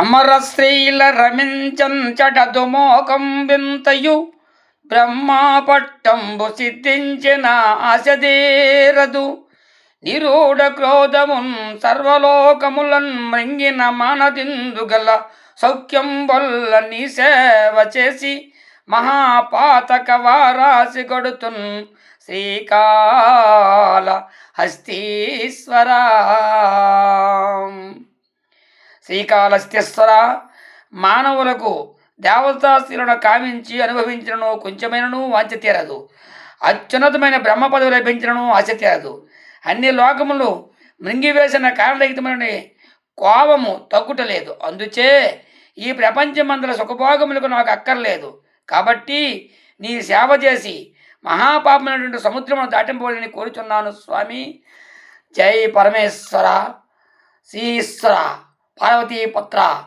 అమర స్త్రీల రమించంచటదు మోకం వింతయు బ్రహ్మా పట్టంబు సిద్ధించిన ఆశదేరదు నిరూఢ క్రోధమున్ సర్వలోకములన్ మృంగిన మానదిందుగల సౌఖ్యం వల్ల నీ సేవ చేసి మహాపాతక వారాసి గొడుతున్ శ్రీకాళ హస్తీశ్వర. శ్రీకాళహస్తీశ్వర, మానవులకు దేవతాశీలను కామించి అనుభవించను కొంచెమైనను వాంఛ తీరదు. అత్యున్నతమైన బ్రహ్మ పదవి లభించను ఆశ తీరదు. అన్ని లోకములు మృంగివేసిన కారణరహితమైన కోపము తగ్గుటలేదు. అందుచే ఈ ప్రపంచమందల సుఖభోగములకు నాకు అక్కర్లేదు. కాబట్టి నీ సేవ చేసి మహాపాపమైనటువంటి సముద్రమును దాటింపబడి కోరుచున్నాను స్వామి. జై పరమేశ్వర, శ్రీశ్వర, పార్వతీపుత్ర.